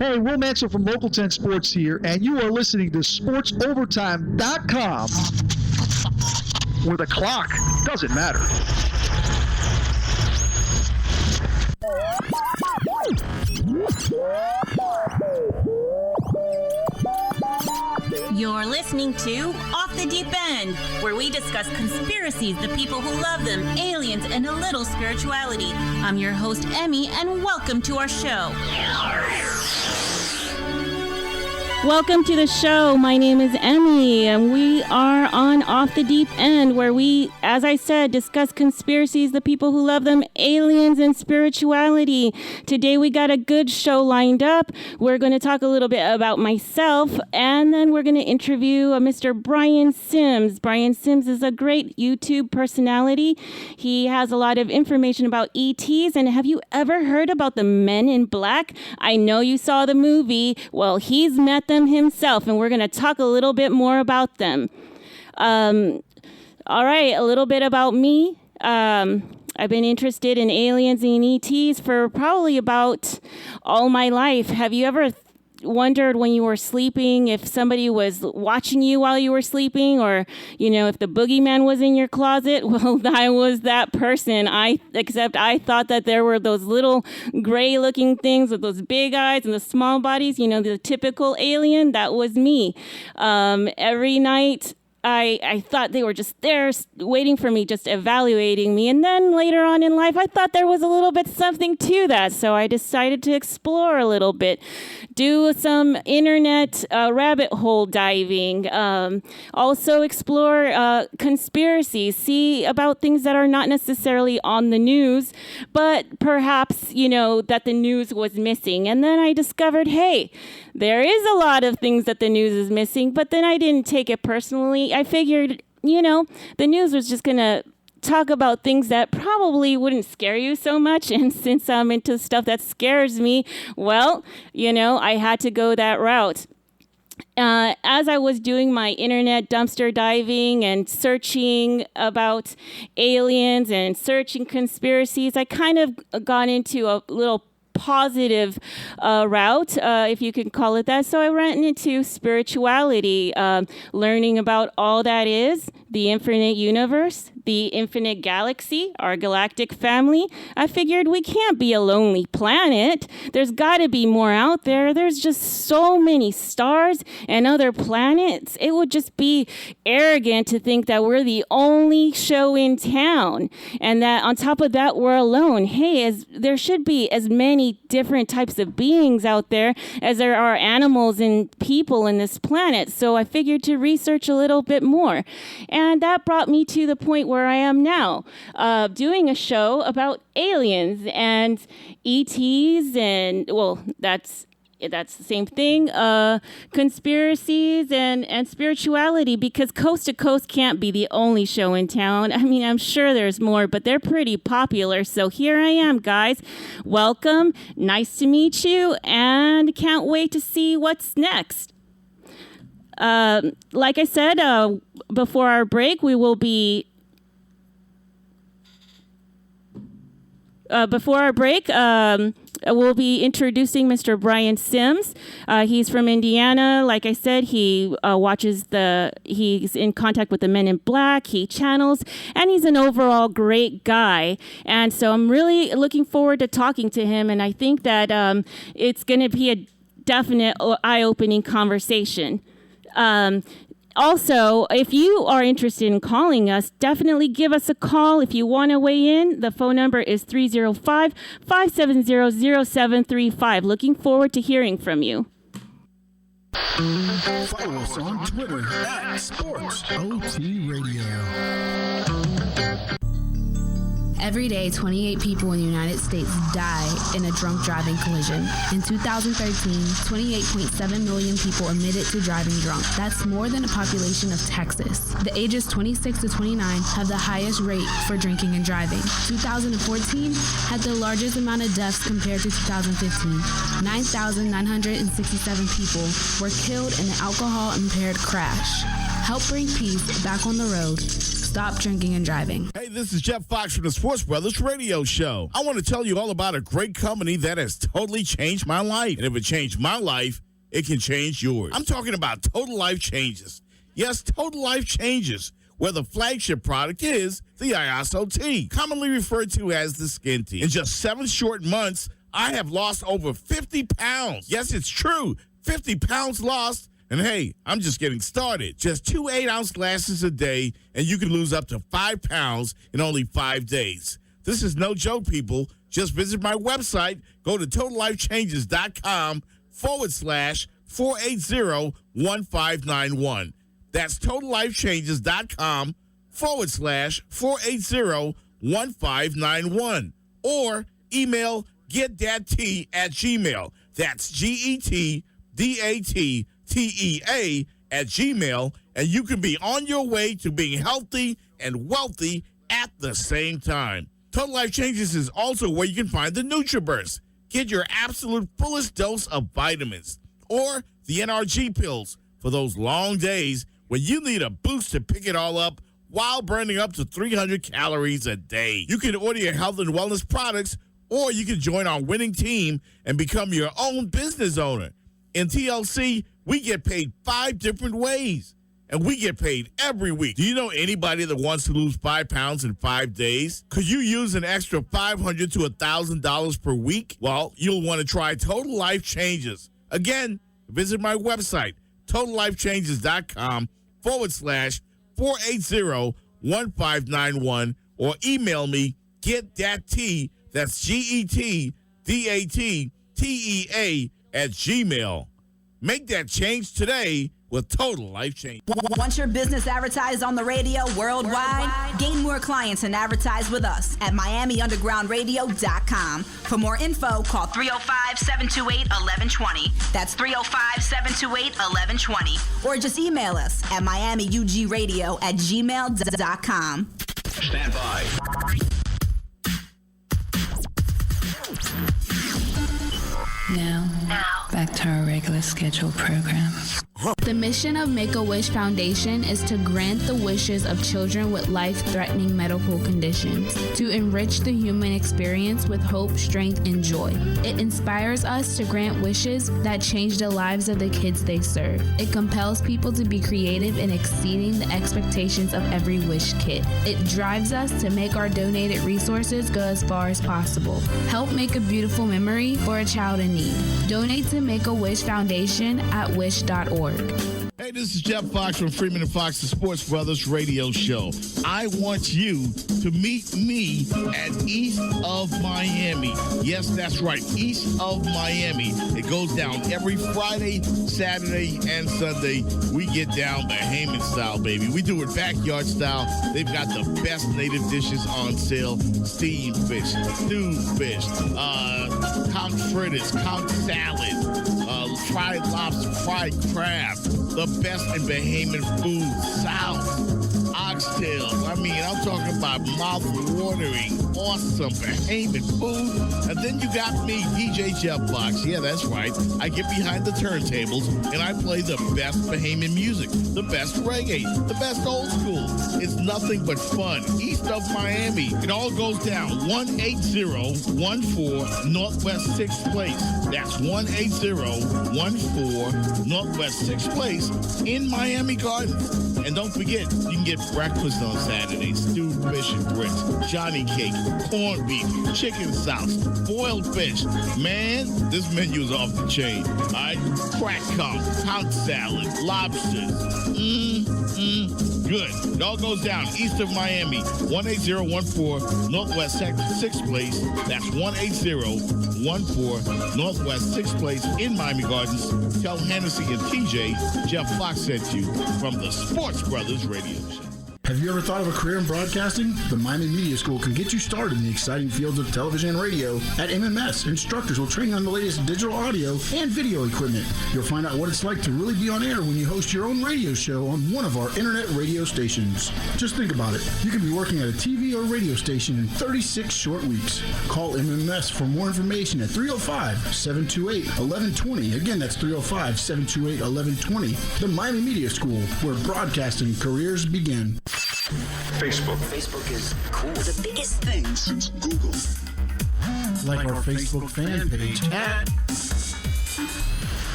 Hey, Will Mansell from Local 10 Sports here, and you are listening to SportsOvertime.com, where the clock doesn't matter. You're listening to Off the Deep End, where we discuss conspiracies, the people who love them, aliens, and a little spirituality. I'm your host, Emmy, and welcome to our show. Welcome to the show. My name is Emmy, and we are on Off the Deep End, where we, as I said, discuss conspiracies, the people who love them, aliens, and spirituality. Today we got a good show lined up. We're going to talk a little bit about myself, and then we're going to interview Mr. Brian Sims. Brian Sims is a great YouTube personality. He has a lot of information about ETs, and have you ever heard about the Men in Black? I know you saw the movie. Well, he's met them himself, and we're going to talk a little bit more about them. All right, a little bit about me. I've been interested in aliens and ETs for probably about all my life. Have you ever wondered when you were sleeping if somebody was watching you while you were sleeping, or if the boogeyman was in your closet? Well, I was that person. Except I thought that there were those little gray looking things with those big eyes and the small bodies, the typical alien. That was me. Every night I thought they were just there waiting for me, just evaluating me. And then later on in life, I thought there was a little bit something to that. So I decided to explore a little bit, do some internet rabbit hole diving, also explore conspiracies, see about things that are not necessarily on the news, but perhaps, that the news was missing. And then I discovered, hey, there is a lot of things that the news is missing, but then I didn't take it personally. I figured, the news was just going to talk about things that probably wouldn't scare you so much. And since I'm into stuff that scares me, well, I had to go that route. As I was doing my internet dumpster diving and searching about aliens and searching conspiracies, I kind of got into a little positive route, if you can call it that. So I went into spirituality, learning about all that is, the infinite universe, the infinite galaxy, our galactic family. I figured we can't be a lonely planet. There's got to be more out there. There's just so many stars and other planets. It would just be arrogant to think that we're the only show in town, and that on top of that, we're alone. Hey, there should be as many different types of beings out there as there are animals and people in this planet. So I figured to research a little bit more. And that brought me to the point where I am now, doing a show about aliens and ETs, and, well, that's the same thing, conspiracies and spirituality, because Coast to Coast can't be the only show in town. I mean, I'm sure there's more, but they're pretty popular. So here I am, guys. Welcome. Nice to meet you, and can't wait to see what's next. Like I said, before our break, we'll be introducing Mr. Brian Sims. He's from Indiana. Like I said, he's in contact with the Men in Black. He channels, and he's an overall great guy. And so I'm really looking forward to talking to him. And I think that it's going to be a definite eye-opening conversation. Also, if you are interested in calling us, definitely give us a call. If you want to weigh in, the phone number is 305-570-0735. Looking forward to hearing from you. Follow us on Twitter at SportsOTRadio. Every day, 28 people in the United States die in a drunk driving collision. In 2013, 28.7 million people admitted to driving drunk. That's more than the population of Texas. The ages 26 to 29 have the highest rate for drinking and driving. 2014 had the largest amount of deaths compared to 2015. 9,967 people were killed in an alcohol-impaired crash. Help bring peace back on the road. stop drinking and driving. Hey, this is Jeff Fox from the Sports Brothers Radio Show. I want to tell you all about a great company that has totally changed my life. And if it changed my life, it can change yours. I'm talking about Total Life Changes. Yes, Total Life Changes, where the flagship product is the ISO Tea, commonly referred to as the skin tea. In just 7 short months, I have lost over 50 pounds. Yes, it's true. 50 pounds lost. And hey, I'm just getting started. Just 2 8-ounce glasses a day, and you can lose up to 5 pounds in only 5 days. This is no joke, people. Just visit my website. Go to totallifechanges.com/480-1591. That's totallifechanges.com/480-1591. Or email getdattea@gmail. That's GETDATTEA@gmail, and you can be on your way to being healthy and wealthy at the same time. Total Life Changes is also where you can find the NutriBurst. Get your absolute fullest dose of vitamins. Or the NRG pills for those long days when you need a boost to pick it all up while burning up to 300 calories a day. You can order your health and wellness products, or you can join our winning team and become your own business owner. In TLC, we get paid 5 different ways, and we get paid every week. Do you know anybody that wants to lose 5 pounds in 5 days? Could you use an extra $500 to $1,000 per week? Well, you'll want to try Total Life Changes. Again, visit my website, totallifechanges.com/480-1591, or email me, getdattea, that's GETDATTEA@gmail. Make that change today with Total Life Change. Want your business advertised on the radio worldwide? Gain more clients and advertise with us at MiamiUndergroundRadio.com. For more info, call 305-728-1120. That's 305-728-1120. Or just email us at MiamiUGRadio@gmail.com. Stand by. Now, back to our regular scheduled program. The mission of Make-A-Wish Foundation is to grant the wishes of children with life-threatening medical conditions, to enrich the human experience with hope, strength, and joy. It inspires us to grant wishes that change the lives of the kids they serve. It compels people to be creative in exceeding the expectations of every wish kid. It drives us to make our donated resources go as far as possible. Help make a beautiful memory for a child in need. Donate to Make-A-Wish Foundation at wish.org. Hey, this is Jeff Fox from Freeman and Fox, the Sports Brothers Radio Show. I want you to meet me at East of Miami. Yes, that's right, East of Miami. It goes down every Friday, Saturday, and Sunday. We get down Bahamian style, baby. We do it backyard style. They've got the best native dishes on sale: steamed fish, stewed fish, conch fritters, conch salad, fried lobster, fried crab, the best in Bahamian food, south, oxtails. I mean, I'm talking about mouth-watering, awesome Bahamian food. And then you got me, DJ Jeff Fox. Yeah, that's right. I get behind the turntables, and I play the best Bahamian music, the best reggae, the best old school. It's nothing but fun. East of Miami. It all goes down 18014 Northwest 6th Place. That's 18014 Northwest 6th Place in Miami Gardens. And don't forget, you can get breakfast on Saturdays, stewed fish and grits, Johnny cake, corned beef, chicken sauce, boiled fish. Man, this menu is off the chain. All right? Crack conch salad, lobsters. Good. It all goes down east of Miami, 18014 Northwest 6th Place. That's 18014 Northwest 6th Place in Miami Gardens. Tell Hennessy and TJ Jeff Fox sent you from the Sports Brothers Radio Show. Have you ever thought of a career in broadcasting? The Miami Media School can get you started in the exciting fields of television and radio. At MMS, instructors will train you on the latest digital audio and video equipment. You'll find out what it's like to really be on air when you host your own radio show on one of our internet radio stations. Just think about it. You can be working at a TV or radio station in 36 short weeks. Call MMS for more information at 305-728-1120. Again, that's 305-728-1120. The Miami Media School, where broadcasting careers begin. Facebook. Facebook is cool. The biggest thing since Google. Like our Facebook fan page at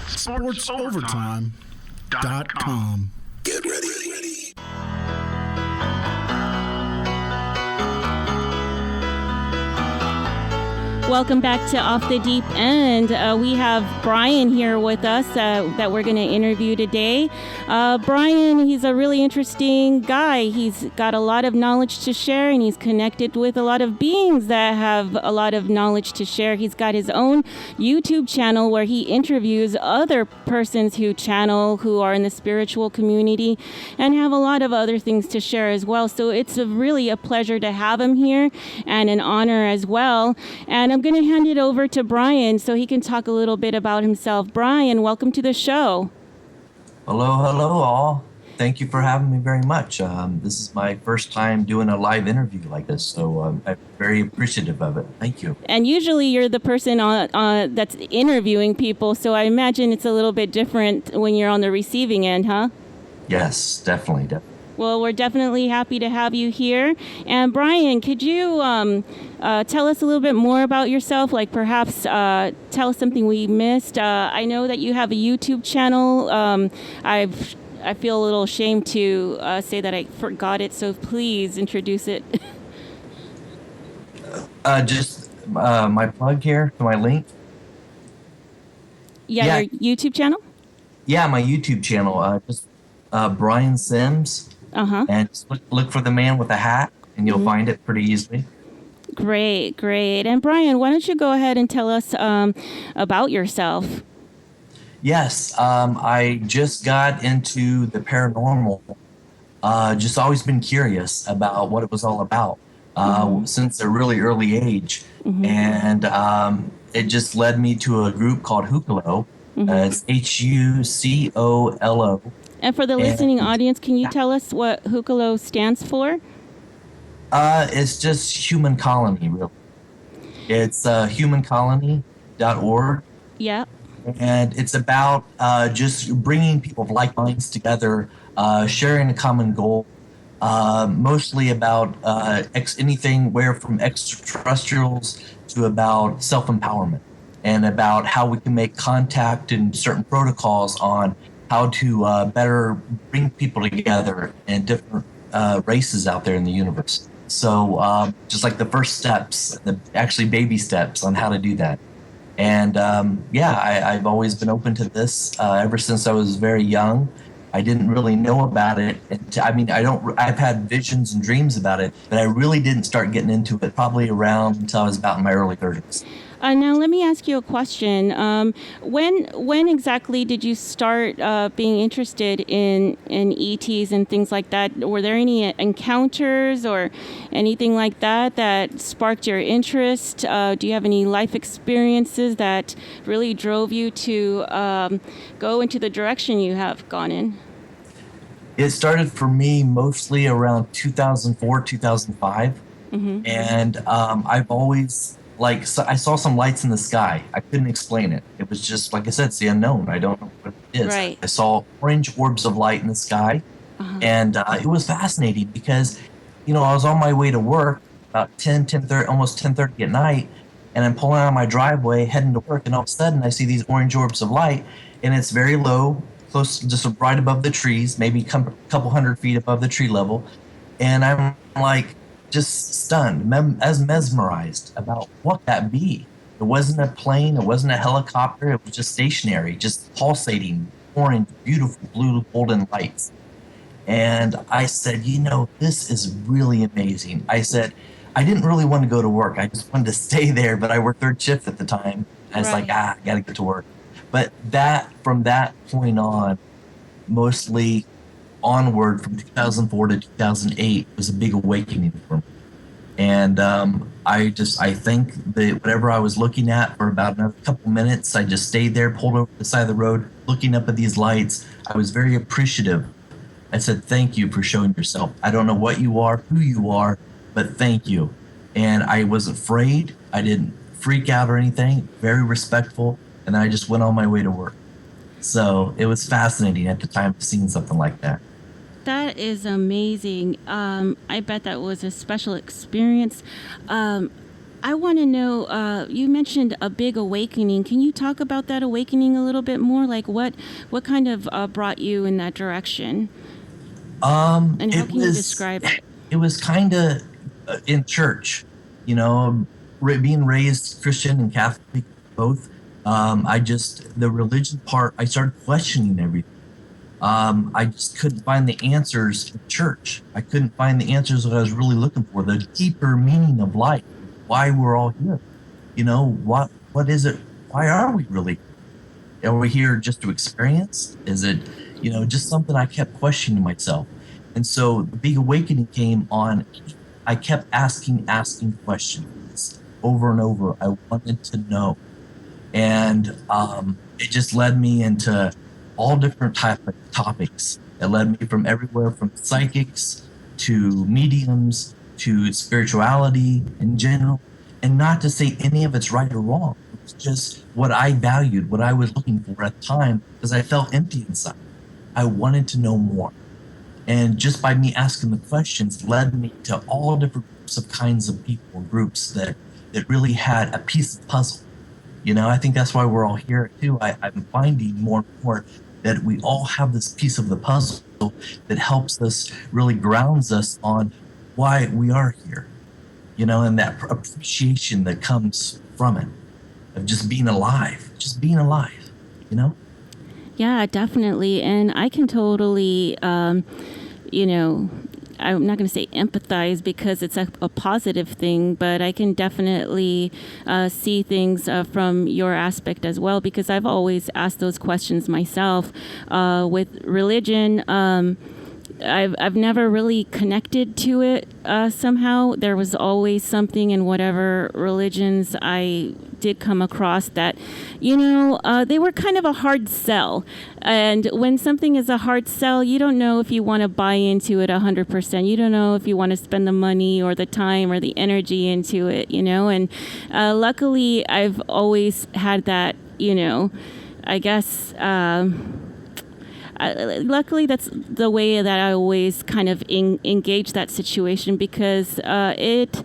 sportsovertime.com. Get ready. Welcome back to Off the Deep End. We have Brian here with us that we're going to interview today. Brian, he's a really interesting guy. He's got a lot of knowledge to share, and he's connected with a lot of beings that have a lot of knowledge to share. He's got his own YouTube channel where he interviews other persons who are in the spiritual community and have a lot of other things to share as well. So it's really a pleasure to have him here and an honor as well. And I'm going to hand it over to Brian so he can talk a little bit about himself. Brian, welcome to the show. Hello all. Thank you for having me very much. This is my first time doing a live interview like this, so I'm very appreciative of it. Thank you. And usually you're the person that's interviewing people, so I imagine it's a little bit different when you're on the receiving end, huh? Yes, definitely. Well, we're definitely happy to have you here. And Brian, could you tell us a little bit more about yourself? Like perhaps tell us something we missed. I know that you have a YouTube channel. I feel a little ashamed to say that I forgot it, so please introduce it. Just my plug here, my link. Yeah, your YouTube channel? Yeah, my YouTube channel. Just Brian Sims. And just look for the man with the hat, and you'll find it pretty easily. Great. And Brian, why don't you go ahead and tell us about yourself? Yes, I just got into the paranormal. Just always been curious about what it was all about since a really early age. And it just led me to a group called Hucolo. It's Hucolo. And for the listening audience, can you tell us what Hucolo stands for? It's just Human Colony, really. It's humancolony.org. Yeah. And it's about just bringing people of like minds together, sharing a common goal, mostly about anything where from extraterrestrials to about self-empowerment and about how we can make contact and certain protocols on how to better bring people together in different races out there in the universe. So just like the first steps, actually baby steps on how to do that. And I've always been open to this ever since I was very young. I didn't really know about it. I've had visions and dreams about it, but I really didn't start getting into it probably around until I was about in my early 30s. Now, let me ask you a question. When exactly did you start being interested in ETs and things like that? Were there any encounters or anything like that sparked your interest? Do you have any life experiences that really drove you to go into the direction you have gone in? It started for me mostly around 2004, 2005. And I've always... I saw some lights in the sky. I couldn't explain it. It was just, like I said, it's the unknown. I don't know what it is. Right. I saw orange orbs of light in the sky. And it was fascinating because, I was on my way to work about 10:30, almost 10:30 at night. And I'm pulling out of my driveway, heading to work. And all of a sudden, I see these orange orbs of light. And it's very low, close, just right above the trees, maybe a couple hundred feet above the tree level. And I'm like, just stunned, mesmerized about what that be. It wasn't a plane, it wasn't a helicopter, it was just stationary, just pulsating, orange, beautiful blue golden lights. And I said, this is really amazing. I said, I didn't really want to go to work. I just wanted to stay there, but I worked third shift at the time. I was like, I got to get to work. But from that point on, mostly onward from 2004 to 2008 was a big awakening for me. And I think that whatever I was looking at for about another couple minutes, I just stayed there, pulled over the side of the road, looking up at these lights. I was very appreciative. I said, thank you for showing yourself. I don't know what you are, who you are, but thank you. And I wasn't afraid. I didn't freak out or anything, very respectful. And then I just went on my way to work. So it was fascinating at the time seeing something like that. That is amazing. I bet that was a special experience. I want to know, you mentioned a big awakening. Can you talk about that awakening a little bit more? Like what kind of brought you in that direction? And how can you describe it? It was kind of in church, being raised Christian and Catholic, both. The religion part, I started questioning everything. I just couldn't find the answers in church. I couldn't find the answers that I was really looking for, the deeper meaning of life, why we're all here. What is it? Why are we really? Are we here just to experience? Is it, just something I kept questioning myself. And so the big awakening came on. I kept asking questions over and over. I wanted to know. And it just led me into all different type of topics. It led me from everywhere from psychics to mediums to spirituality in general. And not to say any of it's right or wrong. It's just what I valued, what I was looking for at the time, because I felt empty inside. I wanted to know more. And just by me asking the questions led me to all different groups of kinds of people, groups that really had a piece of the puzzle. I think that's why we're all here too. I'm finding more and more that we all have this piece of the puzzle that helps us, really grounds us on why we are here, and that appreciation that comes from it, of just being alive, Yeah, definitely. And I can totally, I'm not going to say empathize because it's a positive thing, but I can definitely see things from your aspect as well, because I've always asked those questions myself. With religion, I've never really connected to it somehow. There was always something in whatever religions I did come across that, they were kind of a hard sell. And when something is a hard sell, you don't know if you want to buy into it 100%. You don't know if you want to spend the money or the time or the energy into it, And luckily, I've always had that, I guess... luckily, that's the way that I always kind of engage that situation, because it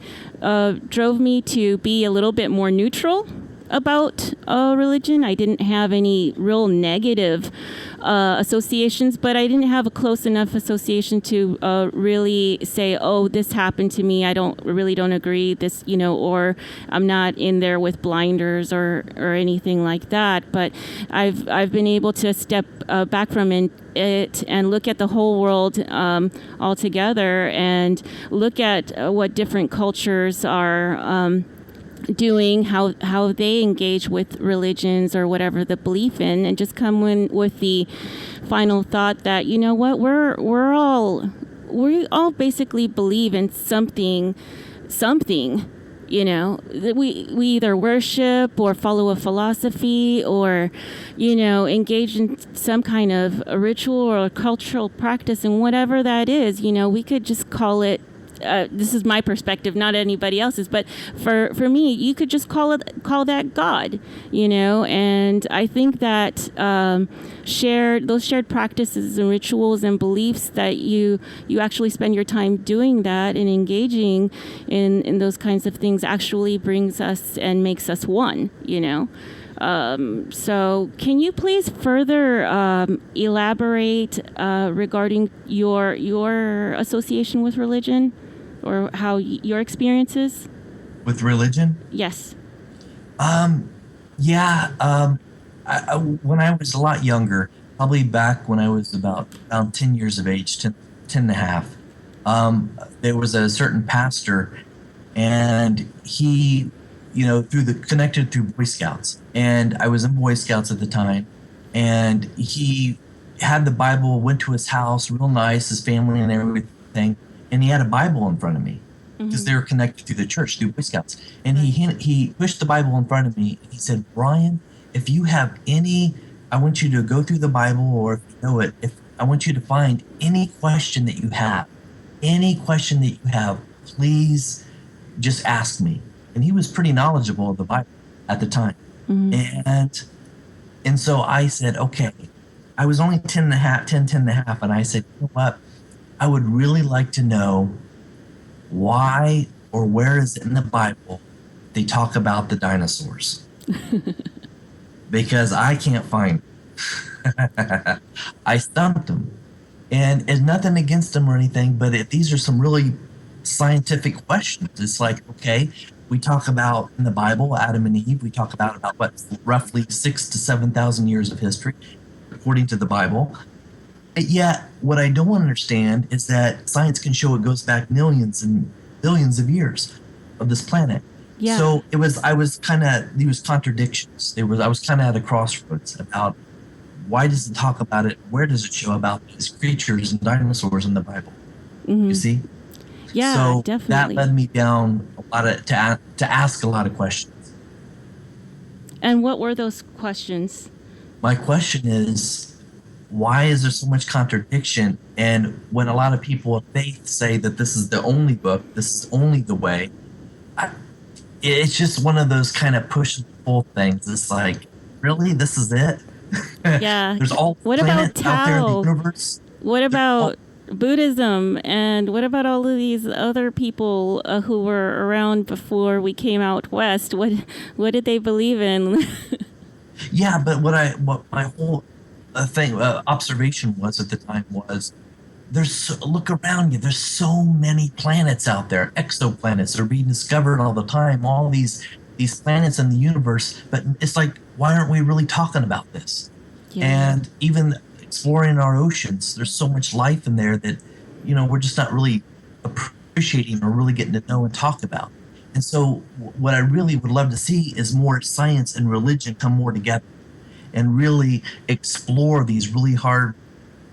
drove me to be a little bit more neutral about religion. I didn't have any real negative associations, but I didn't have a close enough association to really say, oh, this happened to me. I really don't agree this, or I'm not in there with blinders or anything like that. But I've been able to step back from it and look at the whole world altogether, and look at what different cultures are doing, how they engage with religions or whatever the belief in, and just come in with the final thought that, what, we all basically believe in something, that we either worship or follow a philosophy or, engage in some kind of a ritual or a cultural practice, and whatever that is, we could just call it, this is my perspective, not anybody else's, but for me, you could just call that God, and I think that those shared practices and rituals and beliefs that you actually spend your time doing that and engaging in those kinds of things actually brings us and makes us one, So can you please further elaborate regarding your association with religion, or how your experiences? With religion? Yes. When I was a lot younger, probably back when I was about 10 years of age, 10 and a half, there was a certain pastor, and he, connected through Boy Scouts. And I was in Boy Scouts at the time, and he had the Bible, went to his house, real nice, his family and everything, and he had a Bible in front of me, because they were connected through the church, through Boy Scouts. And he pushed the Bible in front of me, and he said, Brian, if you have I want you to go through the Bible, or if you know it, I want you to find any question that you have, please just ask me. And he was pretty knowledgeable of the Bible at the time. And so I said, okay. I was only 10 and a half, and I said, you know what? I would really like to know why or where is it in the Bible they talk about the dinosaurs. Because I can't find it. I stumped them. And it's nothing against them or anything, but these are some really scientific questions. It's like, okay, we talk about in the Bible, Adam and Eve, we talk about what, roughly 6,000 to 7,000 years of history, according to the Bible. Yet, what I don't understand is that science can show it goes back millions and billions of years of this planet. Yeah. So there was contradictions. I was kind of at a crossroads about why does it talk about it? Where does it show about these creatures and dinosaurs in the Bible? Mm-hmm. You see? Yeah, so definitely. that led me down to ask a lot of questions. And what were those questions? My question is, why is there so much contradiction? And when a lot of people of faith say that this is the only book, this is only the way, it's just one of those kind of push and pull things. It's like, really, this is it? Yeah. There's all what about planets out there in the Tao? universe. What about Buddhism? And what about all of these other people who were around before we came out west? What did they believe in? Yeah, but what my whole observation was at the time was, look around you. There's so many planets out there, exoplanets are being discovered all the time. All these planets in the universe, but it's like, why aren't we really talking about this? Yeah. And even exploring our oceans, there's so much life in there that, we're just not really appreciating or really getting to know and talk about. And so what I really would love to see is more science and religion come more together and really explore these really hard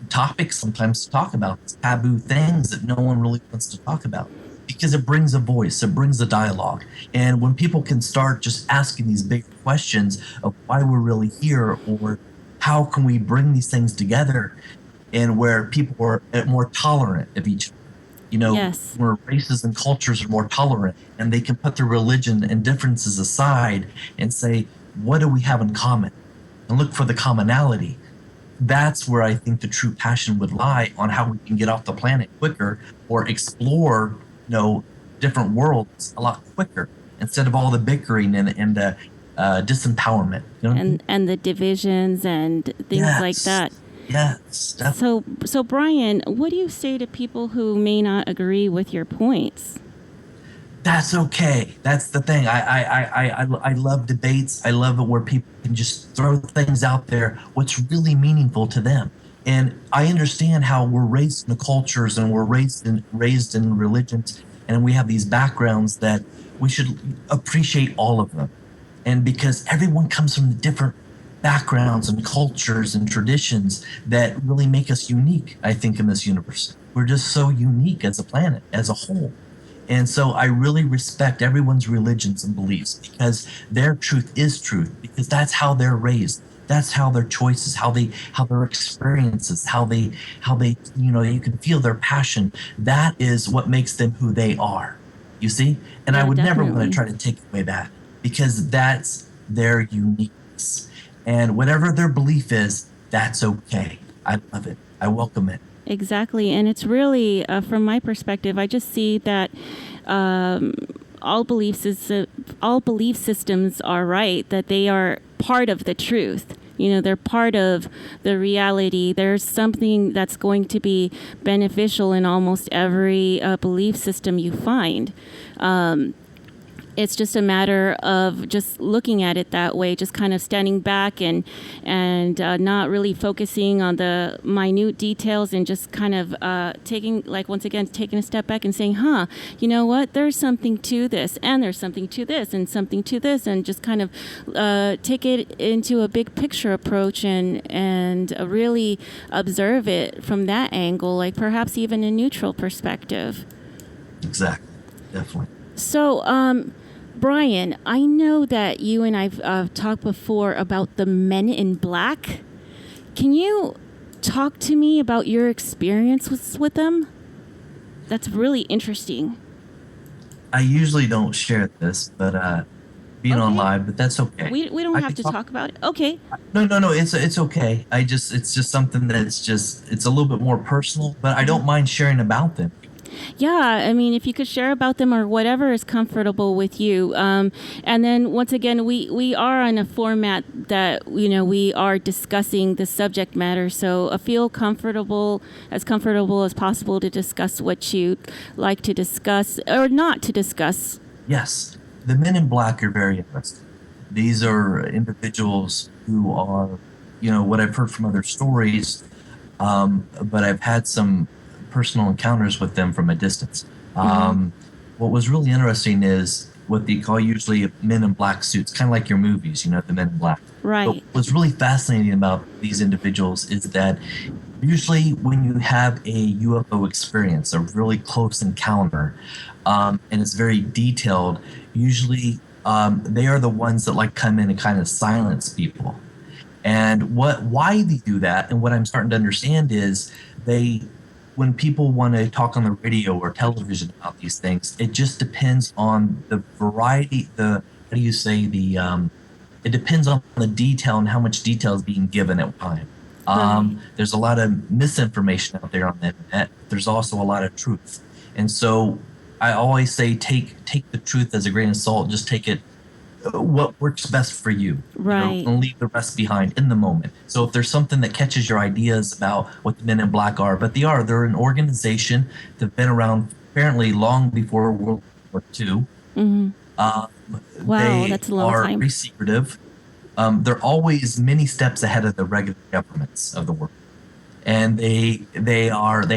topics sometimes to talk about, taboo things that no one really wants to talk about, because it brings a voice, it brings a dialogue. And when people can start just asking these big questions of why we're really here, or how can we bring these things together, and where people are more tolerant of each other, Yes. where races and cultures are more tolerant, and they can put their religion and differences aside and say, what do we have in common, and look for the commonality. That's where I think the true passion would lie, on how we can get off the planet quicker, or explore, different worlds a lot quicker, instead of all the bickering and the disempowerment. And the divisions and things like that. Yes. So Brian, what do you say to people who may not agree with your points? That's okay. That's the thing. I love debates. I love it where people can just throw things out there, what's really meaningful to them. And I understand how we're raised in the cultures, and we're raised in religions, and we have these backgrounds that we should appreciate all of them. And because everyone comes from different backgrounds and cultures and traditions that really make us unique, I think, in this universe. We're just so unique as a planet, as a whole. And so I really respect everyone's religions and beliefs, because their truth is truth, because that's how they're raised. That's how their choices, how their experiences, how they, you can feel their passion. That is what makes them who they are, you see? And I would never want to try to take away that, because that's their uniqueness. And whatever their belief is, that's okay. I love it. I welcome it. Exactly. And it's really, from my perspective, I just see that all belief systems are right, that they are part of the truth. They're part of the reality. There's something that's going to be beneficial in almost every belief system you find. It's just a matter of just looking at it that way, just kind of standing back and not really focusing on the minute details, and just kind of taking a step back and saying, you know what, there's something to this, and there's something to this, and something to this, and just kind of take it into a big picture approach and really observe it from that angle, like perhaps even a neutral perspective. Exactly. Definitely. So, Brian, I know that you and I've talked before about the Men in Black. Can you talk to me about your experience with them? That's really interesting. I usually don't share this, but being on Okay. live, but that's okay. We don't I have can to talk about it. Okay. No, it's okay. It's just something it's a little bit more personal, but I don't mind sharing about them. Yeah, I mean, if you could share about them or whatever is comfortable with you. And then once again, we are on a format that, we are discussing the subject matter. So feel comfortable as possible to discuss what you'd like to discuss or not to discuss. Yes, the Men in Black are very interesting. These are individuals who are, what I've heard from other stories, but I've had some personal encounters with them from a distance. What was really interesting is what they call usually Men in Black suits, kind of like your movies, the Men in Black. Right. But what's really fascinating about these individuals is that usually when you have a UFO experience, a really close encounter, and it's very detailed, usually they are the ones that come in and kind of silence people. And why they do that, and what I'm starting to understand is when people want to talk on the radio or television about these things, it just depends on the variety, it depends on the detail and how much detail is being given at one time. There's a lot of misinformation out there on the internet. There's also a lot of truth. And so I always say take the truth as a grain of salt, just take it what works best for you, right? And leave the rest behind in the moment. So if there's something that catches your ideas about what the Men in Black are, but they're an organization that've been around apparently long before World War II. Mm-hmm. Wow, that's a long time. They are very secretive. They're always many steps ahead of the regular governments of the world, and they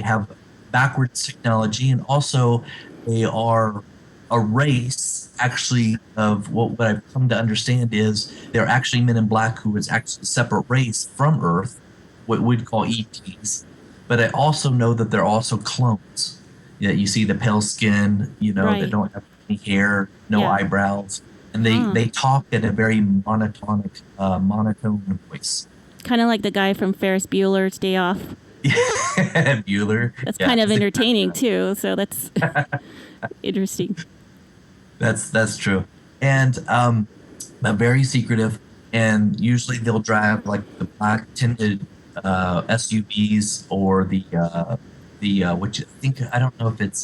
have backwards technology, and also they are a race actually of what I've come to understand is they're actually Men in Black who is actually a separate race from Earth, what we'd call ETs. But I also know that they're also clones. Yeah, you see the pale skin, right. They don't have any hair, no eyebrows, and they talk in a very monotone voice. Kind of like the guy from Ferris Bueller's Day Off. Bueller. That's kind of entertaining too. So that's interesting. That's true, and but very secretive. And usually they'll drive the black tinted SUVs or the which I think I don't know if it's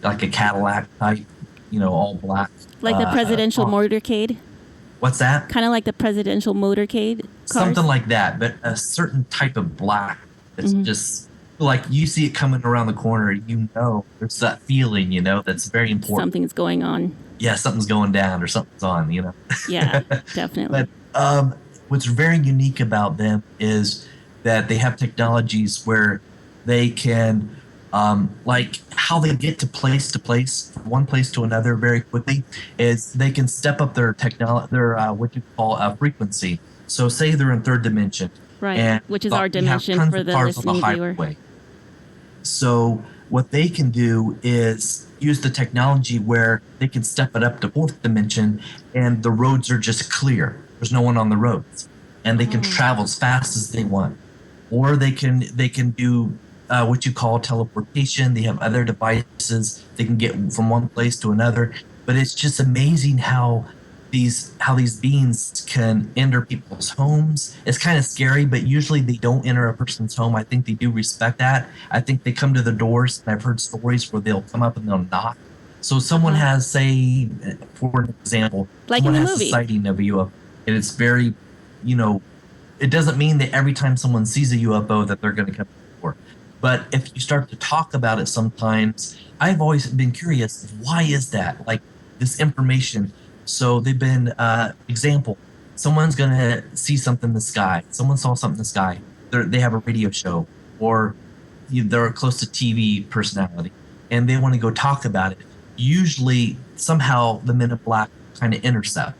like a Cadillac type, all black. Like the presidential motorcade. What's that? Kind of like the presidential motorcade. Cars? Something like that, but a certain type of black. It's just like you see it coming around the corner, there's that feeling, that's very important. Something's going on. Yeah, something's going down or something's on, Yeah, definitely. But what's very unique about them is that they have technologies where they can, how they get to place, from one place to another very quickly, is they can step up their what you call frequency. So say they're in third dimension. Right, which is our dimension for the listening viewer. So what they can do is use the technology where they can step it up to fourth dimension and the roads are just clear. There's no one on the roads. And they can travel as fast as they want. Or they can do what you call teleportation. They have other devices. They can get from one place to another. But it's just amazing how these beings can enter people's homes. It's kind of scary, but usually they don't enter a person's home. I think they do respect that. I think they come to the doors. I've heard stories where they'll come up and they'll knock. So someone has, say, for an example, like someone in the has movie, a sighting of a UFO, and it's very, it doesn't mean that every time someone sees a UFO that they're going to come to the door. But if you start to talk about it sometimes, I've always been curious, why is that? Like this information. So they've been, example, someone's going to see something in the sky. Someone saw something in the sky. They have a radio show or they're close to TV personality and they want to go talk about it. Usually, somehow, the Men in Black kind of intercept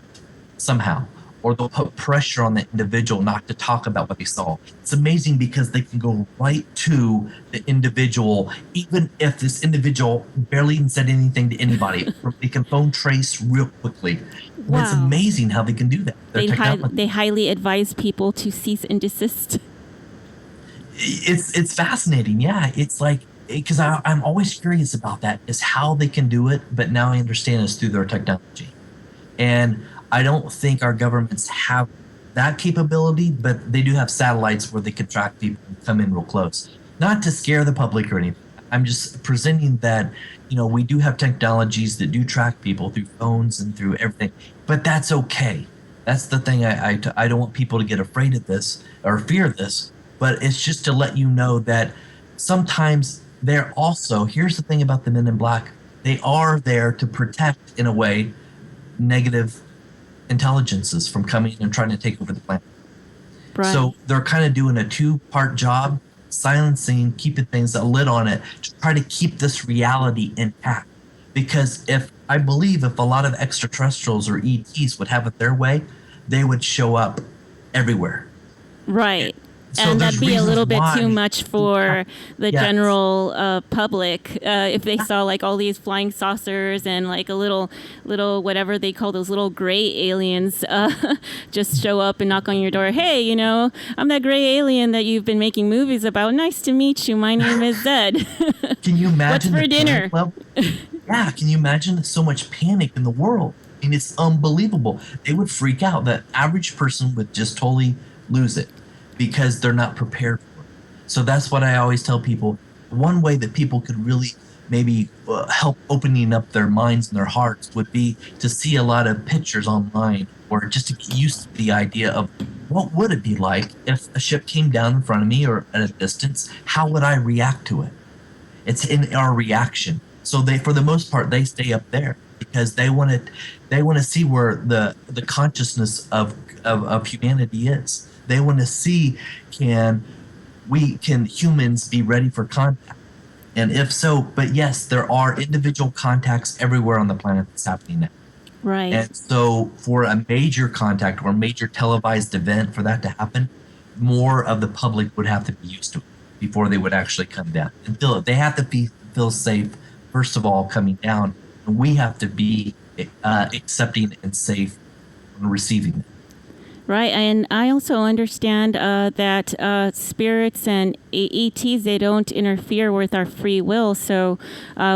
somehow, or they'll put pressure on the individual not to talk about what they saw. It's amazing because they can go right to the individual, even if this individual barely even said anything to anybody. They can phone trace real quickly. Wow. It's amazing how they can do that. They highly advise people to cease and desist. It's fascinating. Yeah, it's like, because I'm always curious about that, is how they can do it, but now I understand it's through their technology. And I don't think our governments have that capability, but they do have satellites where they can track people and come in real close. Not to scare the public or anything. I'm just presenting that, we do have technologies that do track people through phones and through everything, but that's okay. That's the thing. I don't want people to get afraid of this or fear this, but it's just to let you know that sometimes they're also, here's the thing about the Men in Black, they are there to protect, in a way, negative intelligences from coming and trying to take over the planet. Right. So they're kind of doing a two-part job, silencing, keeping things a lid on it to try to keep this reality intact. Because if a lot of extraterrestrials or ETs would have it their way, they would show up everywhere. Right. So and there's that'd be a little bit reasons too why- much for the Yes. general public if they saw like all these flying saucers and like a little whatever they call those little gray aliens just show up and knock on your door. Hey, I'm that gray alien that you've been making movies about. Nice to meet you. My name is Zed. Can you imagine What's for the dinner? panic level? Yeah, can you imagine so much panic in the world? I mean, it's unbelievable. They would freak out. The average person would just totally lose it because they're not prepared for it. So that's what I always tell people. One way that people could really maybe help opening up their minds and their hearts would be to see a lot of pictures online, or just to get used to the idea of what would it be like if a ship came down in front of me or at a distance. How would I react to it? It's in our reaction. So they, for the most part, they stay up there because they want to see where the consciousness of humanity is. They want to see can humans be ready for contact, and if so. But yes, there are individual contacts everywhere on the planet that's happening now. Right. And so for a major contact or a major televised event, for that to happen, more of the public would have to be used to it before they would actually come down and feel it. They have to feel safe, first of all, coming down. And we have to be accepting and safe when receiving it. Right, and I also understand that spirits and ETs, they don't interfere with our free will. So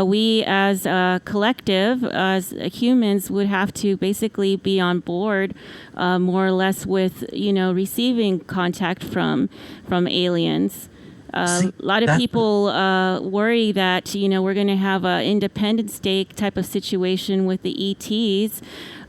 we as a collective, as humans, would have to basically be on board more or less with, receiving contact from aliens. A lot of people worry that, we're going to have an Independence Day type of situation with the ETs.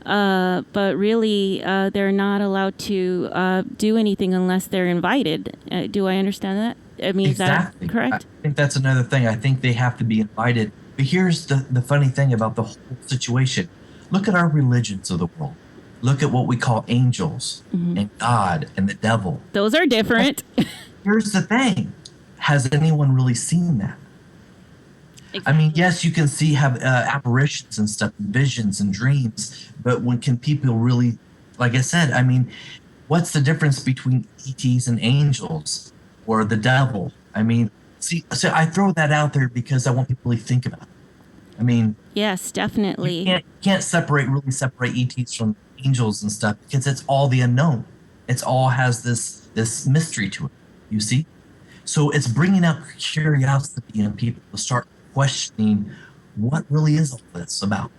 But really, they're not allowed to do anything unless they're invited. Do I understand that? I mean, Exactly. Is that correct? I think that's another thing. I think they have to be invited. But here's the funny thing about the whole situation. Look at our religions of the world. Look at what we call angels and God and the devil. Those are different. Here's the thing. Has anyone really seen that? Exactly. I mean, yes, you can have apparitions and stuff, visions and dreams, but when can people really, like I said, I mean, what's the difference between ETs and angels or the devil? I mean, so I throw that out there because I want people to think about it. I mean, Yes, definitely. you can't separate ETs from angels and stuff because it's all the unknown. It's all has this mystery to it, you see? So it's bringing out curiosity in people to start questioning what really is all this about.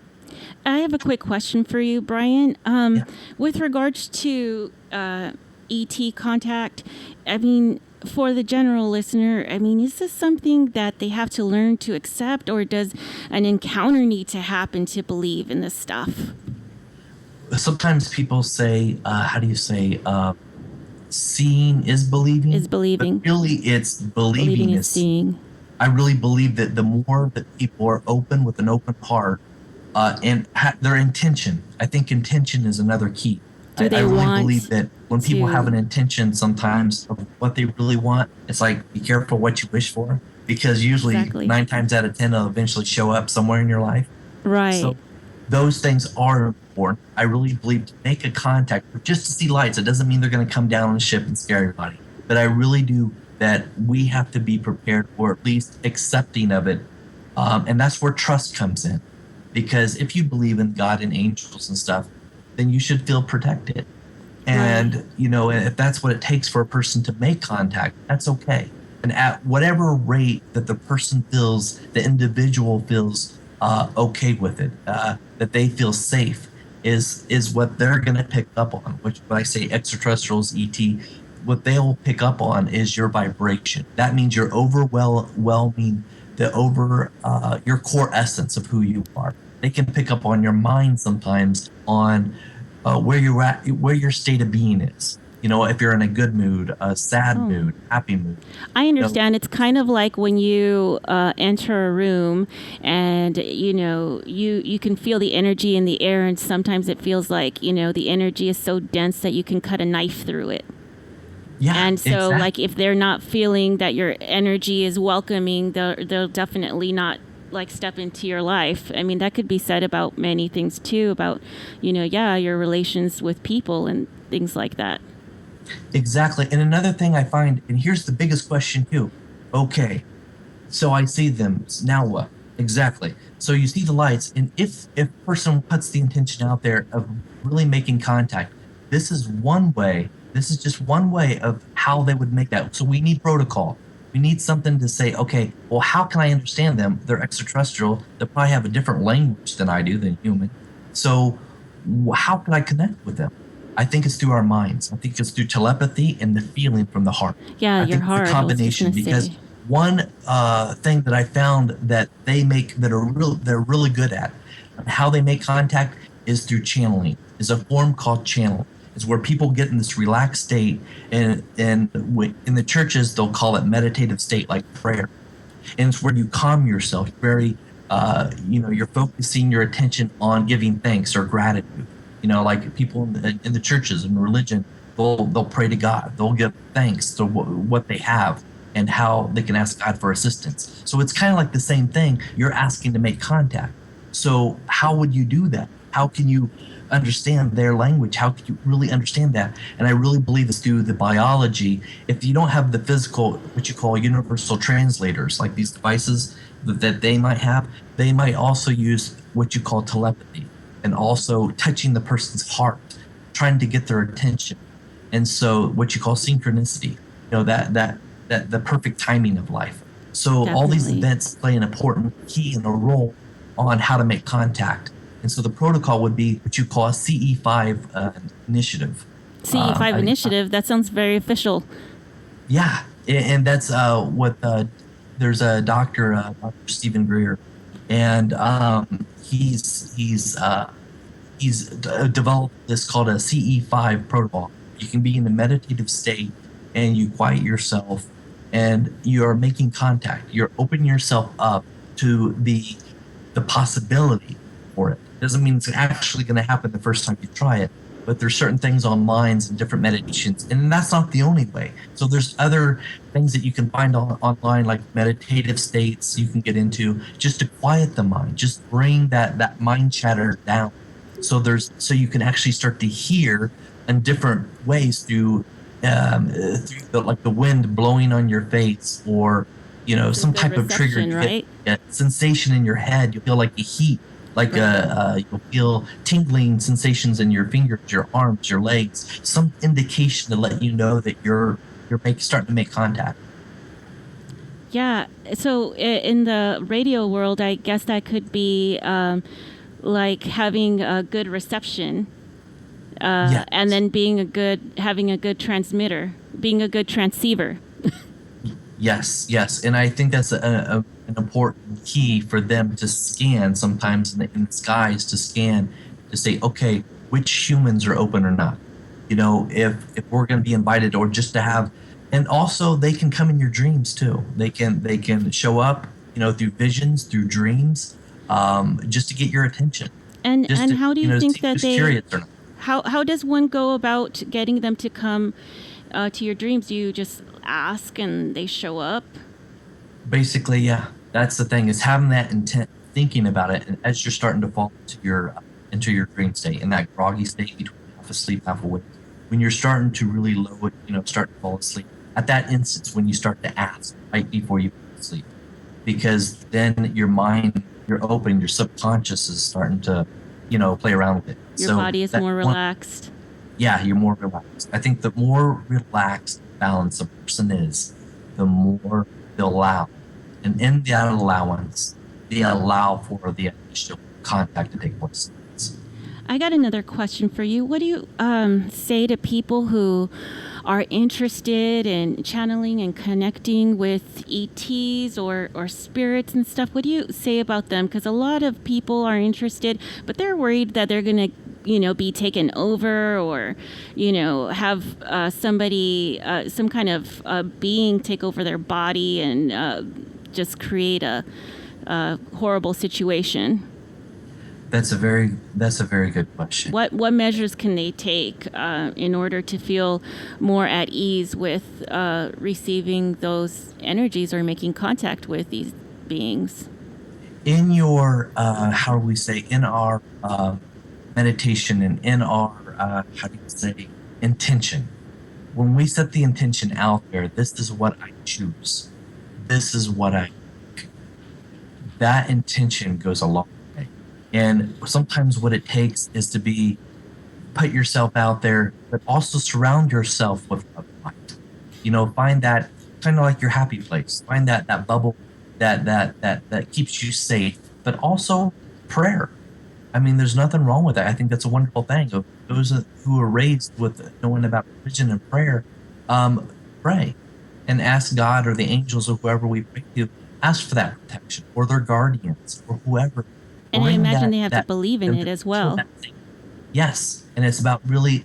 I have a quick question for you, Brian. With regards to ET contact, I mean, for the general listener, I mean, is this something that they have to learn to accept, or does an encounter need to happen to believe in this stuff? Sometimes people say, seeing is believing. Is believing. But really, it's believing is seeing. I really believe that the more that people are open with an open heart and their intention, I think intention is another key. I really believe that when people have an intention sometimes of what they really want, it's like, be careful what you wish for, because usually 9 times out of 10 it'll eventually show up somewhere in your life. Right. So those things are important. I really believe to make a contact, just to see lights, it doesn't mean they're going to come down on a ship and scare everybody. But I really do that we have to be prepared, or at least accepting of it. And that's where trust comes in. Because if you believe in God and angels and stuff, then you should feel protected. And, if that's what it takes for a person to make contact, that's okay. And at whatever rate that the person feels, the individual feels okay with it, that they feel safe, is what they're going to pick up on, which when I say extraterrestrials, ET, what they'll pick up on is your vibration. That means your overwhelming, your core essence of who you are. They can pick up on your mind sometimes on where you're at, where your state of being is. If you're in a good mood, a sad mood, happy mood. I understand. It's kind of like when you enter a room and, you can feel the energy in the air, and sometimes it feels like, the energy is so dense that you can cut a knife through it. Yeah, and so, exactly. like, if they're not feeling that your energy is welcoming, they'll definitely not, like, step into your life. I mean, that could be said about many things, too, about, your relations with people and things like that. Exactly. And another thing I find, and here's the biggest question too. Okay, so I see them. Now what? Exactly. So you see the lights, and if a person puts the intention out there of really making contact, this is one way. This is just one way of how they would make that. So we need protocol. We need something to say, okay, well, how can I understand them? They're extraterrestrial. They probably have a different language than I do, than human. So how can I connect with them? I think it's through our minds. I think it's through telepathy and the feeling from the heart. Yeah, your heart. The combination, because one thing that I found that they make they're really good at, how they make contact is through channeling. Is a form called channeling. It's where people get in this relaxed state, and in the churches they'll call it meditative state, like prayer. And it's where you calm yourself. Very, you're focusing your attention on giving thanks or gratitude. Like people in the churches and religion, they'll pray to God. They'll give thanks to what they have and how they can ask God for assistance. So it's kind of like the same thing. You're asking to make contact. So how would you do that? How can you understand their language? How can you really understand that? And I really believe it's through the biology. If you don't have the physical, what you call universal translators, like these devices that they might have, they might also use what you call telepathy. And also touching the person's heart, trying to get their attention, and so what you call synchronicity, that the perfect timing of life. So Definitely. All these events play an important key and a role on how to make contact. And so the protocol would be what you call a CE5 initiative. CE5 initiative. That sounds very official. Yeah, and that's what there's a Dr. Stephen Greer, and he's developed this called a CE5 protocol. You can be in a meditative state and you quiet yourself and you're making contact. You're opening yourself up to the possibility for it. Doesn't mean it's actually going to happen the first time you try it, but there's certain things online and different meditations, and that's not the only way. So there's other things that you can find online, like meditative states you can get into just to quiet the mind, just bring that mind chatter down. So you can actually start to hear in different ways through the wind blowing on your face, or some type of trigger. Right? A sensation in your head. You feel like the heat. Like you'll feel tingling sensations in your fingers, your arms, your legs, some indication to let you know that you're starting to make contact. Yeah. So in the radio world, I guess that could be like having a good reception, Yes. and then having a good transmitter, being a good transceiver. Yes, and I think that's an important key for them to scan sometimes in the skies, to scan to say, okay, which humans are open or not. If we're going to be invited, or just to have, and also they can come in your dreams too. They can show up, through visions, through dreams, just to get your attention. And how do you think that they? Curious or not. How does one go about getting them to come to your dreams? Do you just ask and they show up? Basically, yeah. That's the thing, is having that intent, thinking about it, and as you're starting to fall into your dream state, in that groggy state between half asleep, half awake, when you're starting to really low it, start to fall asleep. At that instance, when you start to ask right before you fall asleep, because then your mind, you're open, your subconscious is starting to, play around with it. Your body is more relaxed. Yeah, you're more relaxed. I think the more relaxed, balanced a person is, the more they'll allow. And in that allowance, they allow for the initial contact to take place. I got another question for you. What do you say to people who are interested in channeling and connecting with ETs or spirits and stuff? What do you say about them? Because a lot of people are interested, but they're worried that they're going to be taken over or, have somebody, some kind of being take over their body and just create a horrible situation. That's a very good question. What measures can they take in order to feel more at ease with receiving those energies or making contact with these beings? In your, in our meditation and in our, intention, when we set the intention out there, this is what I choose. This is what that intention goes a long way. And sometimes what it takes is to put yourself out there, but also surround yourself with light. Find that kind of like your happy place. Find that bubble that keeps you safe, but also prayer. I mean, there's nothing wrong with that. I think that's a wonderful thing. Of those who are raised with knowing about religion and prayer, pray and ask God or the angels or whoever we pray to, ask for that protection, or their guardians or whoever. And I imagine they have to believe in it as well. Yes, and it's about really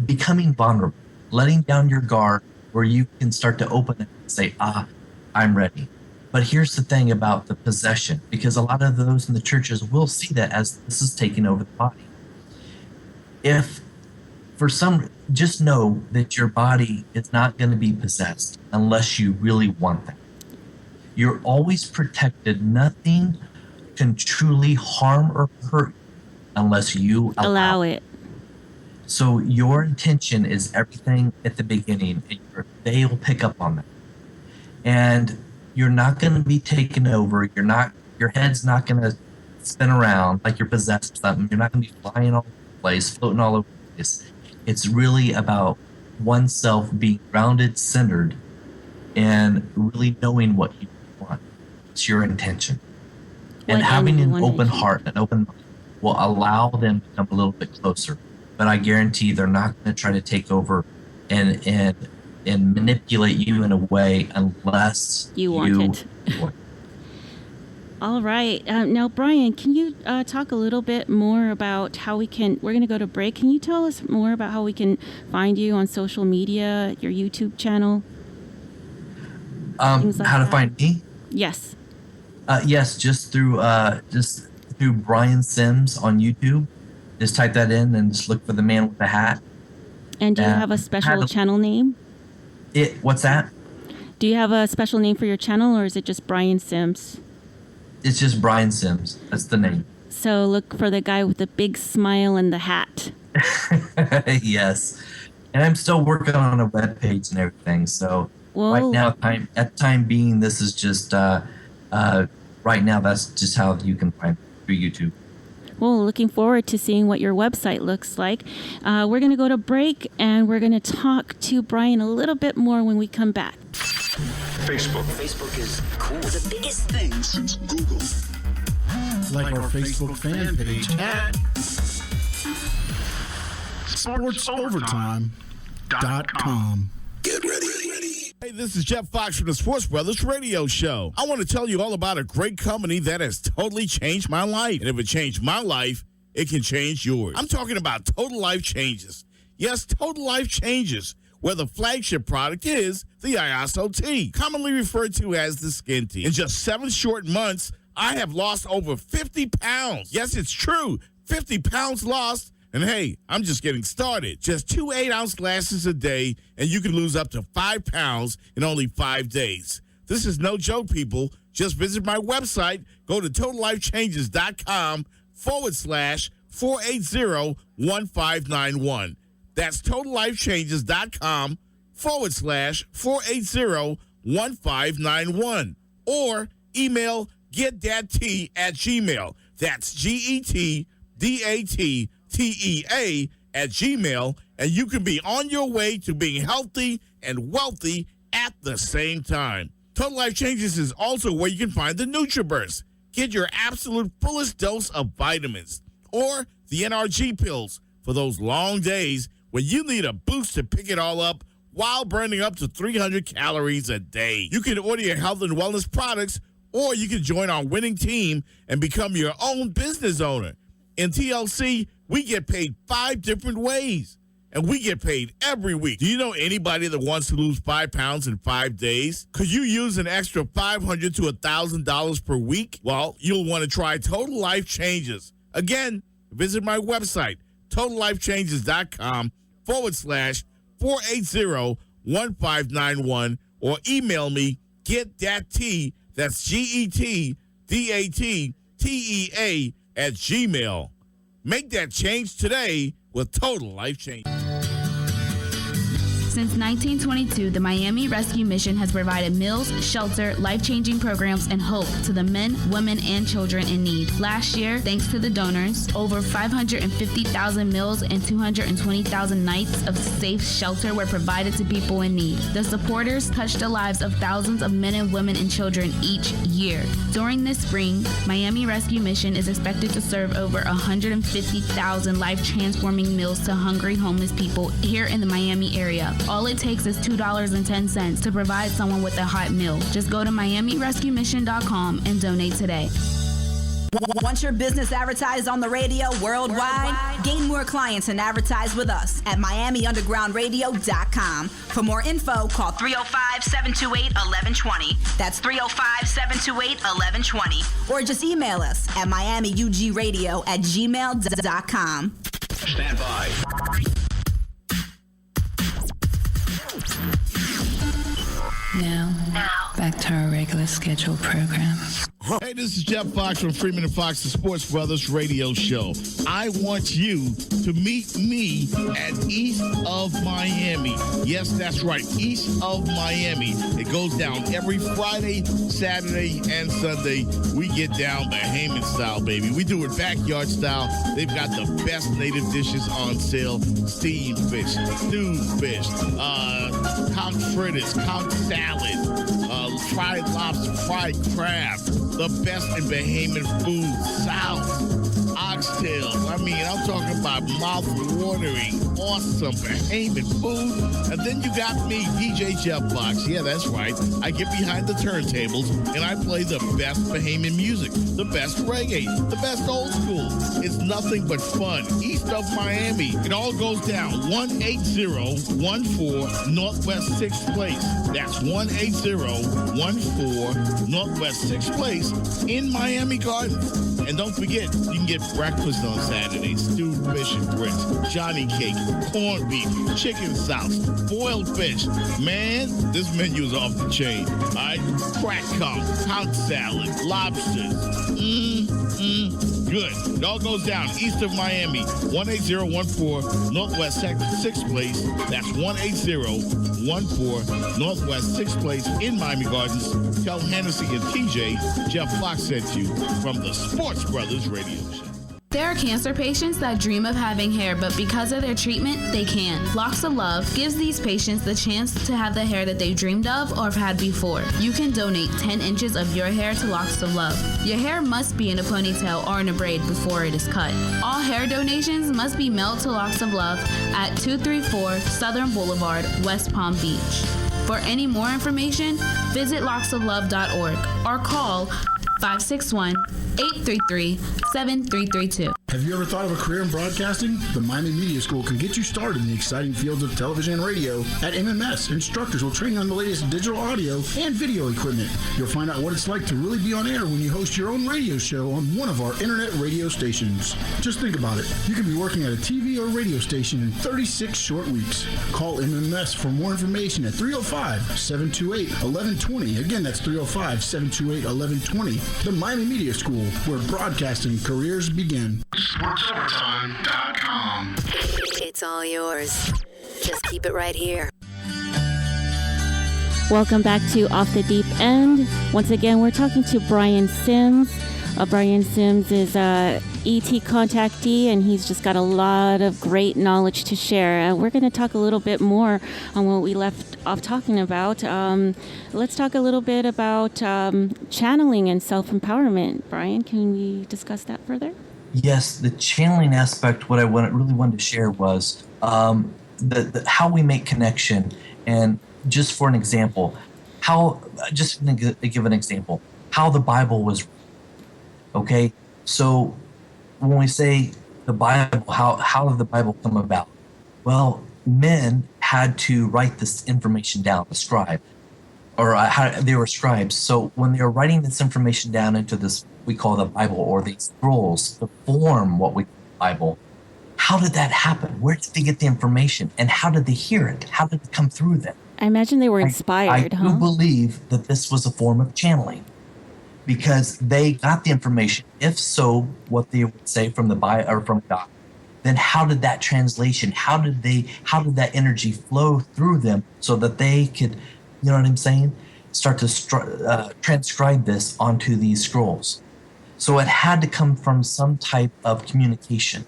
becoming vulnerable, letting down your guard, where you can start to open it and say, I'm ready. But here's the thing about the possession, because a lot of those in the churches will see that as this is taking over the body. If just know that your body is not going to be possessed unless you really want that. You're always protected. Nothing can truly harm or hurt you unless you allow it. So your intention is everything at the beginning, and they will pick up on that. And you're not going to be taken over. Your head's not going to spin around like you're possessed with something. You're not going to be flying all over the place, floating all over the place. It's really about oneself being grounded, centered, and really knowing what you want. It's your intention. And having an open heart, an open mind, will allow them to come a little bit closer. But I guarantee they're not going to try to take over and manipulate you in a way unless you want it. All right. Now, Brian, can you talk a little bit more about how we're going to go to break. Can you tell us more about how we can find you on social media, your YouTube channel? How to find me? Yes. Yes, just through Brian Sims on YouTube. Just type that in and just look for the man with the hat. And do you have a special channel name? What's that? Do you have a special name for your channel, or is it just Brian Sims? It's just Brian Sims. That's the name. So look for the guy with the big smile and the hat. Yes. And I'm still working on a web page and everything. So right now, time being, this is just right now. That's just how you can find it through YouTube. Well, looking forward to seeing what your website looks like. We're going to go to break, and we're going to talk to Brian a little bit more when we come back. Facebook is cool. The biggest thing since Google. Like our Facebook fan page at sportsovertime.com. Get ready. Hey, this is Jeff Fox from the Sports Brothers Radio Show. I want to tell you all about a great company that has totally changed my life. And if it changed my life, it can change yours. I'm talking about Total Life Changes. Yes, Total Life Changes, where the flagship product is the ISO Tea, commonly referred to as the skin tea. In just 7 short months, I have lost over 50 pounds. Yes, it's true. 50 pounds lost. And hey, I'm just getting started. Just 2 8-ounce glasses a day, and you can lose up to 5 pounds in only 5 days. This is no joke, people. Just visit my website. Go to totallifechanges.com/480-1591. That's totallifechanges.com/480-1591. Or email getdattea@gmail. That's GETDATTEA@gmail, and you can be on your way to being healthy and wealthy at the same time. Total Life Changes is also where you can find the NutriBurst. Get your absolute fullest dose of vitamins. or the NRG pills for those long days when you need a boost to pick it all up while burning up to 300 calories a day. You can order your health and wellness products, or you can join our winning team and become your own business owner. In TLC, we get paid 5 different ways, and we get paid every week. Do you know anybody that wants to lose 5 pounds in 5 days? Could you use an extra $500 to $1,000 per week? Well, you'll want to try Total Life Changes. Again, visit my website, totallifechanges.com/480-1591, or email me, GetThatT, that's GetDattea @gmail. Make that change today with Total Life Change. Since 1922, the Miami Rescue Mission has provided meals, shelter, life-changing programs, and hope to the men, women, and children in need. Last year, thanks to the donors, over 550,000 meals and 220,000 nights of safe shelter were provided to people in need. The supporters touched the lives of thousands of men and women and children each year. During this spring, Miami Rescue Mission is expected to serve over 150,000 life-transforming meals to hungry homeless people here in the Miami area. All it takes is $2.10 to provide someone with a hot meal. Just go to MiamiRescueMission.com and donate today. Want your business advertised on the radio worldwide? Gain more clients and advertise with us at MiamiUndergroundRadio.com. For more info, call 305-728-1120. That's 305-728-1120. Or just email us at MiamiUGRadio@gmail.com. Stand by. Now, back to our regular scheduled program. Hey, this is Jeff Fox from Freeman and Fox, the Sports Brothers radio show. I want you to meet me at East of Miami. Yes, that's right, East of Miami. It goes down every Friday, Saturday, and Sunday. We get down Bahamian style, baby. We do it backyard style. They've got the best native dishes on sale. Steamed fish, stewed fish, conch fritters, conch salad, fried lobster, fried crab, the best in Bahamian food, south, oxtails. I mean, I'm talking about mouth-watering, awesome Bahamian food. And then you got me, DJ Jeff Fox. Yeah, that's right. I get behind the turntables, and I play the best Bahamian music, the best reggae, the best old school. It's nothing but fun. East of Miami. It all goes down 18014 Northwest 6th Place. That's 18014 Northwest 6th Place in Miami Gardens. And don't forget, you can get breakfast on Saturdays, stewed fish and grits, Johnny cake, corned beef, chicken sauce, boiled fish. Man, this menu is off the chain. All right? Crack conch, conch salad, lobsters. Good. It all goes down east of Miami, 18014 Northwest 6th Place. That's 18014 Northwest 6th Place in Miami Gardens. Tell Hennessy and TJ Jeff Fox sent you from the Sports Brothers radio show. There are cancer patients that dream of having hair, but because of their treatment, they can't. Locks of Love gives these patients the chance to have the hair that they dreamed of or have had before. You can donate 10 inches of your hair to Locks of Love. Your hair must be in a ponytail or in a braid before it is cut. All hair donations must be mailed to Locks of Love at 234 Southern Boulevard, West Palm Beach. For any more information, visit locksoflove.org or call 561-833-7332. Have you ever thought of a career in broadcasting? The Miami Media School can get you started in the exciting fields of television and radio. At MMS, instructors will train you on the latest digital audio and video equipment. You'll find out what it's like to really be on air when you host your own radio show on one of our internet radio stations. Just think about it. You could be working at a TV or radio station in 36 short weeks. Call MMS for more information at 305-728-1120. Again, that's 305-728-1120. The Miami Media School, where broadcasting careers begin. SportsOvertime.com. It's all yours. Just keep it right here. Welcome back to Off the Deep End. Once again, we're talking to Brian Sims. Brian Sims is a ET contactee, and he's just got a lot of great knowledge to share. And we're going to talk a little bit more on what we left off talking about. Let's talk a little bit about channeling and self-empowerment. Brian, can we discuss that further? Yes, the channeling aspect. What I really wanted to share was the how we make connection, and just for an example, how just to give an example, how the Bible was. Okay, so when we say the Bible, how did the Bible come about? Well, men had to write this information down, the scribe, or they were scribes. So when they were writing this information down into this, we call the Bible, or these scrolls to form what we call the Bible, how did that happen? Where did they get the information? And how did they hear it? How did it come through them? I imagine they were inspired, I do believe that this was a form of channeling, because they got the information. If so, what they would say from the Bible or from God, then how did that translation, how did that energy flow through them so that they could, you know what I'm saying, start to transcribe this onto these scrolls? So it had to come from some type of communication.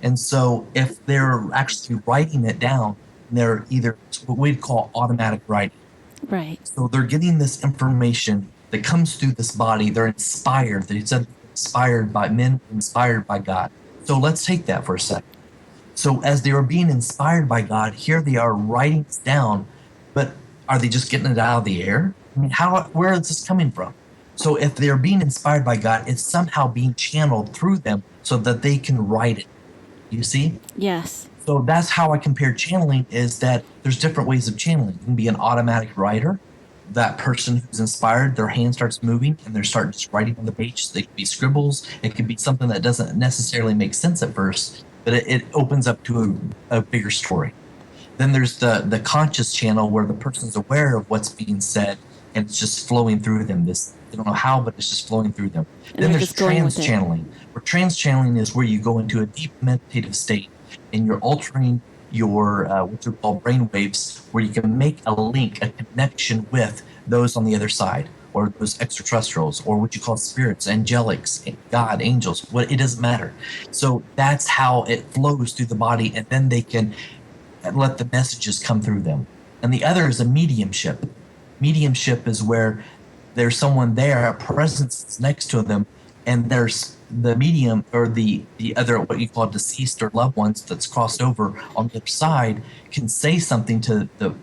And so if they're actually writing it down, they're either what we'd call automatic writing. Right. So they're getting this information that comes through this body. They're inspired. They said inspired by men, inspired by God. So let's take that for a second. So as they were being inspired by God, here they are writing this down, but are they just getting it out of the air? I mean, where is this coming from? So if they're being inspired by God, it's somehow being channeled through them so that they can write it. You see? Yes. So that's how I compare channeling, is that there's different ways of channeling. You can be an automatic writer. That person who's inspired, their hand starts moving and they're starting just writing on the page. They could be scribbles. It could be something that doesn't necessarily make sense at first, but it opens up to a bigger story. Then there's the conscious channel, where the person's aware of what's being said and it's just flowing through them. They don't know how, but it's just flowing through them. And then there's trans channeling. Where trans channeling is where you go into a deep meditative state and you're altering your what you call brain waves, where you can make a link, a connection with those on the other side, or those extraterrestrials, or what you call spirits, angelics, God, angels. It doesn't matter. So that's how it flows through the body, and then they can let the messages come through them. And the other is a mediumship. Mediumship is where there's someone there, a presence that's next to them, and there's the medium, or the other, what you call deceased or loved ones that's crossed over on the other side, can say something to the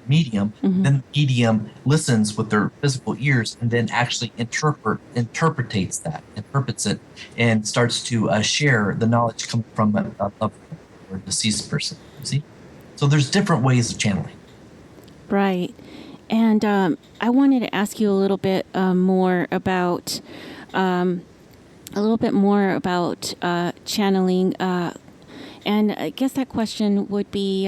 medium. Mm-hmm. Then the medium listens with their physical ears and then actually interprets it, and starts to share the knowledge coming from a loved one or deceased person. You see? So there's different ways of channeling. Right. And I wanted to ask you a little bit more about channeling. And I guess that question would be,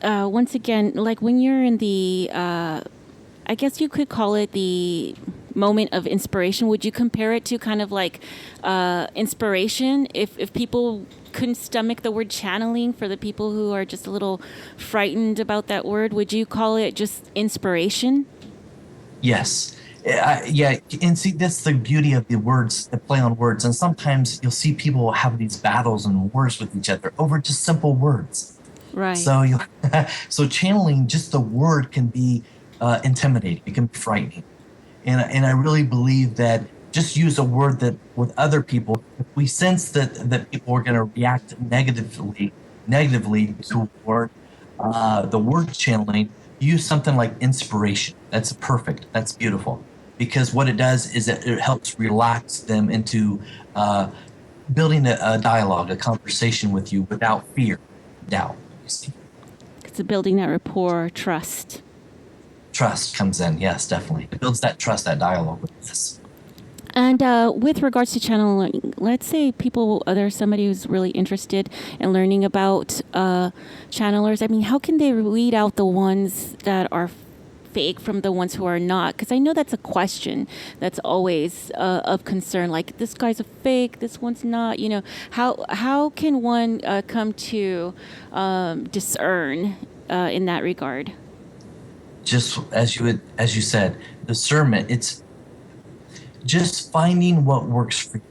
once again, like when you're in the, I guess you could call it the moment of inspiration. Would you compare it to kind of like inspiration? If people couldn't stomach the word channeling, for the people who are just a little frightened about that word, would you call it just inspiration? Yes. Yeah, and see, that's the beauty of the words, the play on words. And sometimes you'll see people have these battles and wars with each other over just simple words. Right. So so channeling, just the word can be intimidating. It can be frightening. And I really believe that just use a word that with other people, if we sense that people are going to react negatively to a word, the word channeling, use something like inspiration. That's perfect. That's beautiful. Because what it does is it helps relax them into building a dialogue, a conversation with you without fear, doubt. You see? It's building that rapport, trust. Trust comes in, yes, definitely. It builds that trust, that dialogue with us. And with regards to channeling, let's say there's somebody who's really interested in learning about channelers. I mean, how can they weed out the ones that are fake from the ones who are not? Because I know that's a question that's always of concern. Like, this guy's a fake, this one's not. You know, how can one come to discern in that regard? Just as you said, discernment. It's just finding what works for you.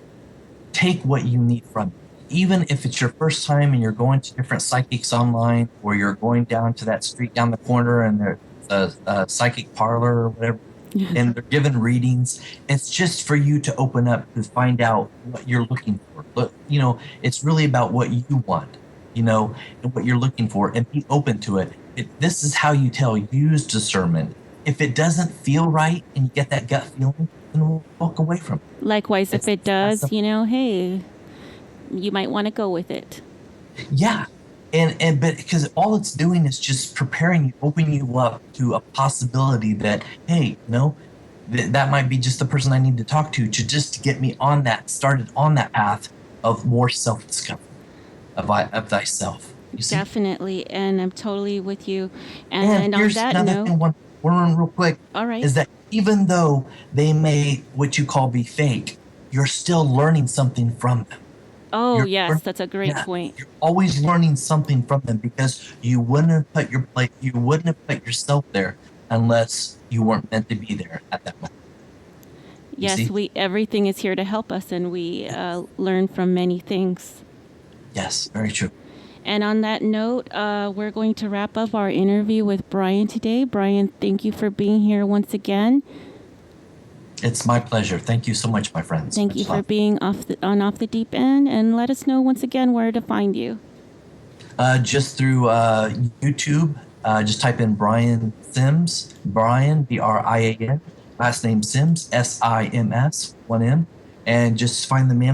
Take what you need from it. Even if it's your first time and you're going to different psychics online, or you're going down to that street down the corner and there's a psychic parlor or whatever, and they're given readings. It's just for you to open up to find out what you're looking for. Look, it's really about what you want, and what you're looking for, and be open to it. This is how you tell. Use discernment. If it doesn't feel right and you get that gut feeling, then walk away from it. Likewise, if it does, hey, you might want to go with it. Yeah. But because all it's doing is just preparing you, opening you up to a possibility that, hey, that might be just the person I need to talk to just get me started on that path of more self-discovery of thyself. You see? Definitely, and I'm totally with you. And on here's that another thing, one real quick. All right. Is that even though they may what you call be fake, you're still learning something from them. Oh, yes, that's a great point. You're always learning something from them because you wouldn't have put yourself there unless you weren't meant to be there at that moment. Yes, everything is here to help us, and we learn from many things. Yes, very true. And on that note, we're going to wrap up our interview with Brian today. Brian, thank you for being here once again. It's my pleasure. Thank you so much, my friends. Thank you for being Off the Deep End, and let us know once again where to find you. Just through YouTube. Just type in Brian Sims, Brian, Brian, last name Sims, Sims, 1M, and just find the man.